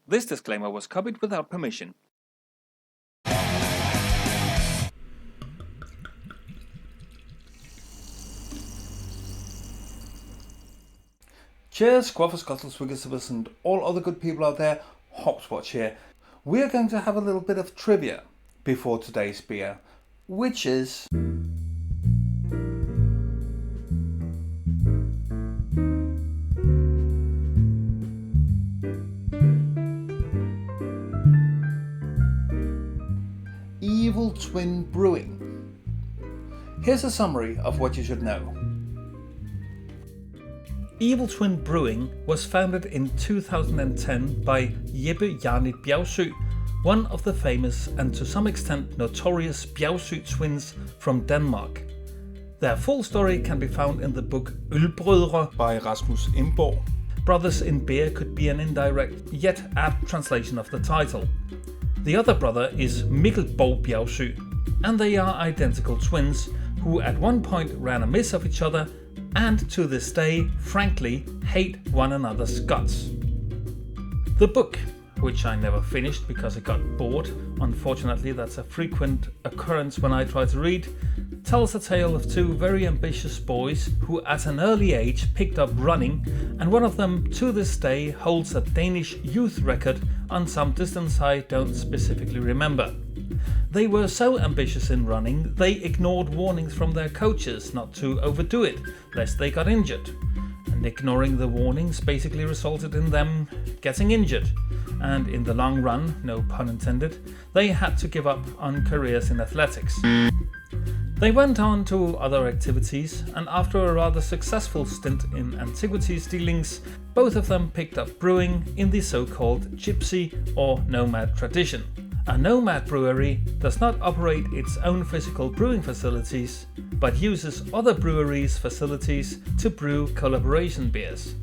This disclaimer was copied without permission. Cheers, Squaffers, Scuttles, Wigglesivers, and all other good people out there. Hopswatch here. We are going to have a little bit of trivia before today's beer, which is Evil Twin Brewing. Here's a summary of what you should know. Evil Twin Brewing was founded in 2010 by Jarnit-Bjergsø, one of the famous and to some extent notorious Bjergsø twins from Denmark. Their full story can be found in the book Ølbrødre by Rasmus Imborg. Brothers in beer could be an indirect yet apt translation of the title. The other brother is Borg-Bjergsø, and they are identical twins who at one point ran amiss of each other and to this day, frankly, hate one another's guts. The book, which I never finished because I got bored, unfortunately that's a frequent occurrence when I try to read, tells a tale of two very ambitious boys who at an early age picked up running, and one of them to this day holds a Danish youth record on some distance I don't specifically remember. They were so ambitious in running, they ignored warnings from their coaches not to overdo it, lest they got injured. And ignoring the warnings basically resulted in them getting injured. And in the long run, no pun intended, they had to give up on careers in athletics. They went on to other activities, and after a rather successful stint in antiquities dealings, both of them picked up brewing in the so-called gypsy or nomad tradition. A nomad brewery does not operate its own physical brewing facilities, but uses other breweries' facilities to brew collaboration beers.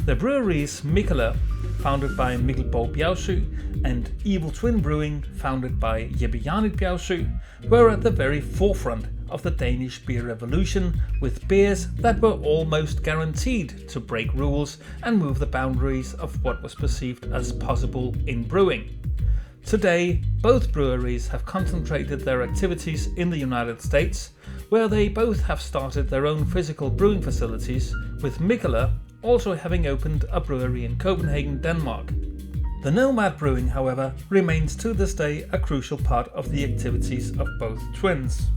The breweries MacLeod, founded by Borg-Bjergsø, and Evil Twin Brewing, founded by Jarnit-Bjergsø, were at the very forefront of the Danish beer revolution, with beers that were almost guaranteed to break rules and move the boundaries of what was perceived as possible in brewing. Today, both breweries have concentrated their activities in the United States, where they both have started their own physical brewing facilities, with MacLeod also having opened a brewery in Copenhagen, Denmark. The nomad brewing, however, remains to this day a crucial part of the activities of both twins.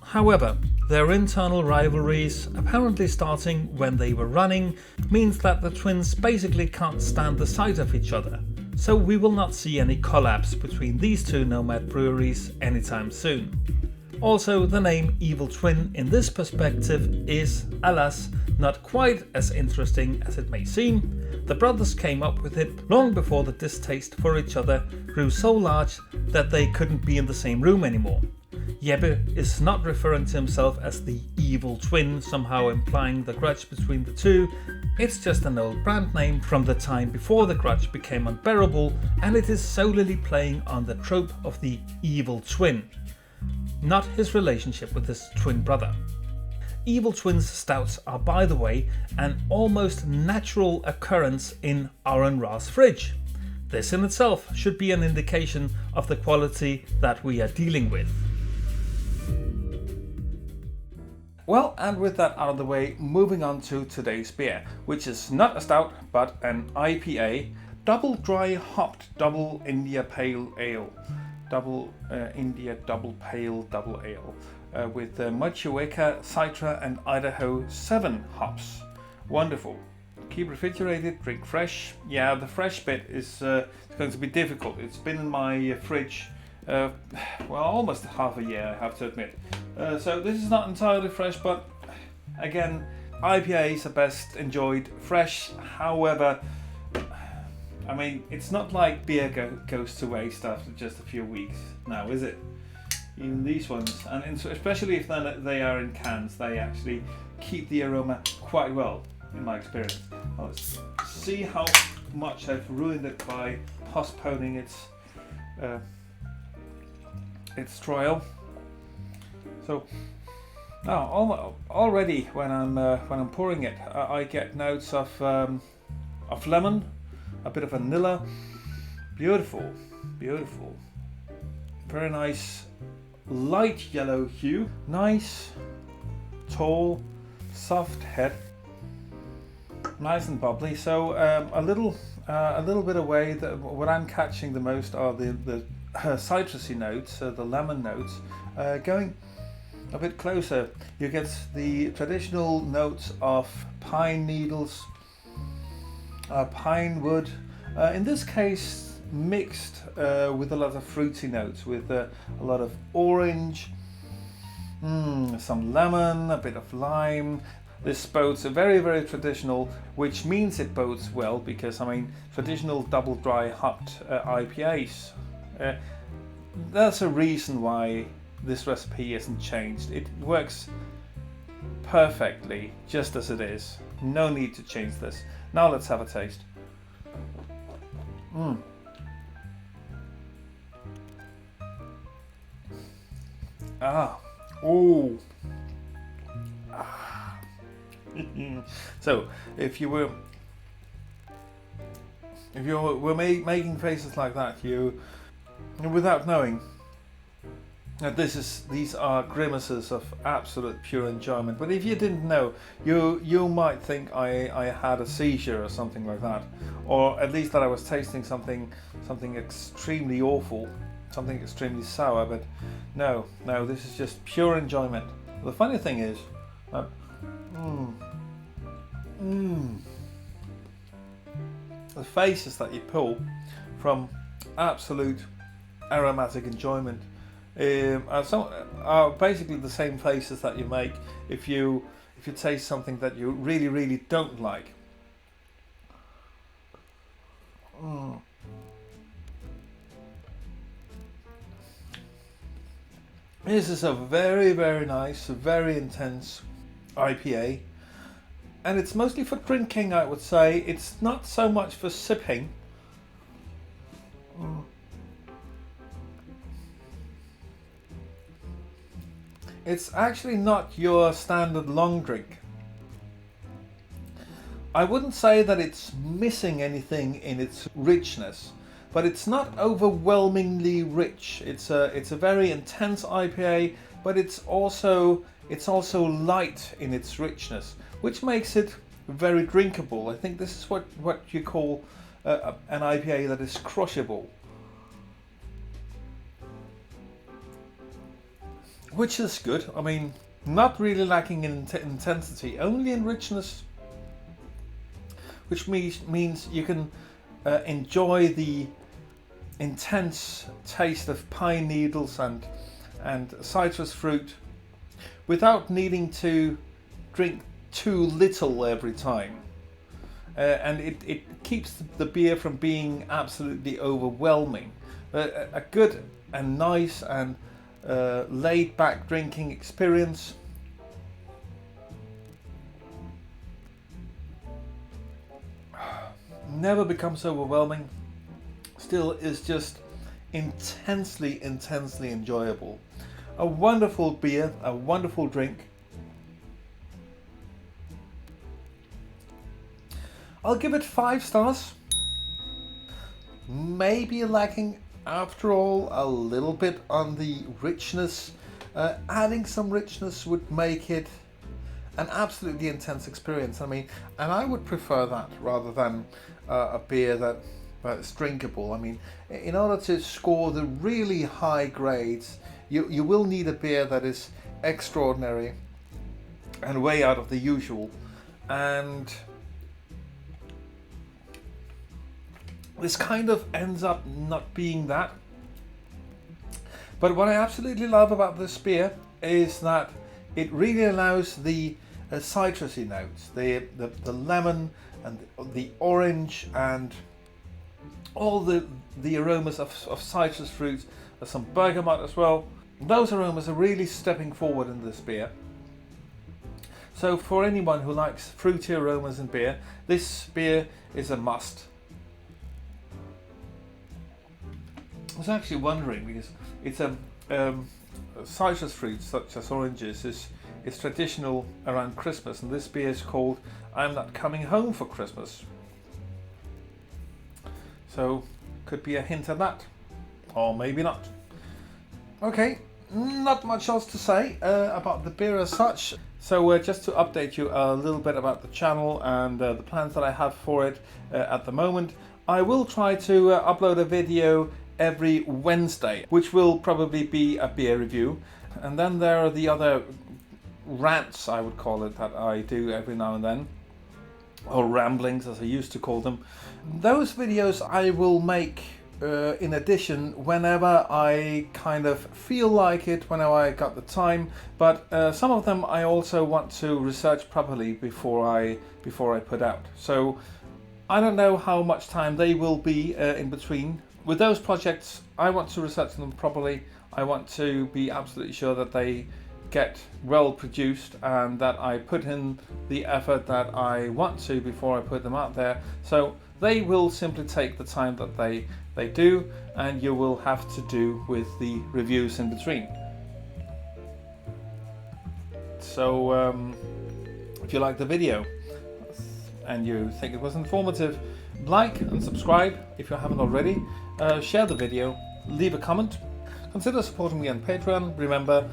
However, their internal rivalries, apparently starting when they were running, means that the twins basically can't stand the sight of each other. So we will not see any collabs between these two nomad breweries anytime soon. Also, the name Evil Twin in this perspective is, alas, not quite as interesting as it may seem. The brothers came up with it long before the distaste for each other grew so large that they couldn't be in the same room anymore. Jeppe is not referring to himself as the Evil Twin, somehow implying the grudge between the two. It's just an old brand name from the time before the grudge became unbearable, and it is solely playing on the trope of the evil twin, not his relationship with his twin brother. Evil Twins stouts are, by the way, an almost natural occurrence in Aron-Ra's fridge. This in itself should be an indication of the quality that we are dealing with. Well, and with that out of the way, moving on to today's beer, which is not a stout, but an IPA, double dry hopped double India Pale Ale. India Double Pale Double Ale. With Motueka, Citra and Idaho 7 hops. Wonderful. Keep refrigerated, drink fresh. Yeah, the fresh bit is going to be difficult. It's been in my fridge almost half a year, I have to admit. So this is not entirely fresh, but again, IPAs are best enjoyed fresh. However, I mean, it's not like beer goes to waste after just a few weeks now, is it? Even these ones, and especially if they are in cans, they actually keep the aroma quite well, in my experience. Well, let's see how much I've ruined it by postponing its trial. So now, already when I'm pouring it, I get notes of lemon, a bit of vanilla, Beautiful, beautiful. Very nice light yellow hue. Nice, tall, soft head. Nice and bubbly. So a little bit away. What I'm catching the most are the citrusy notes, the lemon notes. Going a bit closer, you get the traditional notes of pine needles, pine wood. In this case, mixed with a lot of fruity notes, with a lot of orange, some lemon, a bit of lime. This bodes a very, very traditional, which means it bodes well because, I mean, traditional double dry hopped IPAs. There's a reason why this recipe isn't changed. It works perfectly just as it is. No need to change this. Now let's have a taste. So if you were making faces like that, you, without knowing that these are grimaces of absolute pure enjoyment. But if you didn't know, you might think I had a seizure or something like that, or at least that I was tasting something extremely awful, something extremely sour. But no, this is just pure enjoyment. The funny thing is, the faces that you pull from absolute aromatic enjoyment are basically the same faces that you make if you taste something that you really, really don't like. This is a very, very nice, very intense IPA, and it's mostly for drinking, I would say. It's not so much for sipping. It's actually not your standard long drink. I wouldn't say that it's missing anything in its richness, but it's not overwhelmingly rich. It's a very intense IPA, but it's also light in its richness, which makes it very drinkable. I think this is what you call an IPA that is crushable, which is good. I mean, not really lacking in intensity, only in richness, which means you can enjoy the intense taste of pine needles and citrus fruit without needing to drink too little every time. And it keeps the beer from being absolutely overwhelming. A good and nice and laid back drinking experience. Never becomes overwhelming. Still is just intensely enjoyable. A wonderful beer, a wonderful drink. I'll give it 5 stars. Maybe lacking, after all, a little bit on the richness. Adding some richness would make it an absolutely intense experience. I mean, and I would prefer that rather than a beer that's drinkable. I mean, in order to score the really high grades, you will need a beer that is extraordinary and way out of the usual. And this kind of ends up not being that. But what I absolutely love about this beer is that it really allows the citrusy notes, the lemon and the orange and all the aromas of citrus fruits. There's some bergamot as well. Those aromas are really stepping forward in this beer. So for anyone who likes fruity aromas in beer, this beer is a must. I was actually wondering, because it's citrus fruits such as oranges is traditional around Christmas, and this beer is called I'm Not Coming Home for Christmas. So could be a hint at that, or maybe not. Okay, not much else to say about the beer as such. So just to update you a little bit about the channel and the plans that I have for it at the moment, I will try to upload a video every Wednesday, which will probably be a beer review. And then there are the other rants, I would call it, that I do every now and then, or ramblings as I used to call them. Those videos I will make in addition whenever I kind of feel like it, whenever I got the time, but some of them I also want to research properly before I put out. So I don't know how much time they will be in between. With those projects, I want to research them properly. I want to be absolutely sure that they get well produced and that I put in the effort that I want to before I put them out there. So they will simply take the time that they do, and you will have to do with the reviews in between. So if you like the video and you think it was informative, like and subscribe if you haven't already. Share the video, leave a comment. Consider supporting me on Patreon. Remember,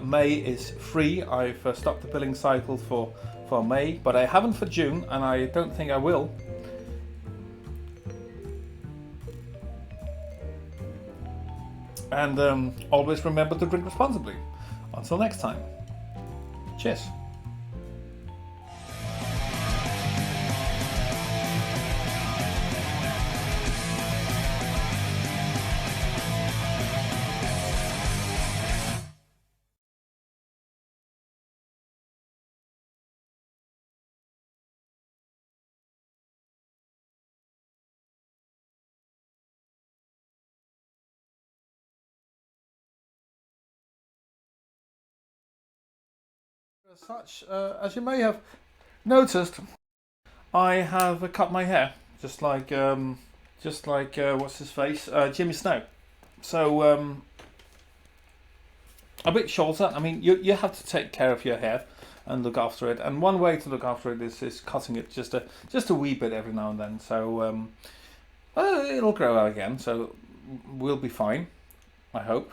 May is free. I've stopped the billing cycle for May, but I haven't for June, and I don't think I will. And always remember to drink responsibly. Until next time. Cheers. As such, as you may have noticed, I have cut my hair just like what's his face, Jimmy Snow. So a bit shorter. I mean, you have to take care of your hair and look after it, and one way to look after it is cutting it just a wee bit every now and then. So it'll grow out again, so we'll be fine, I hope.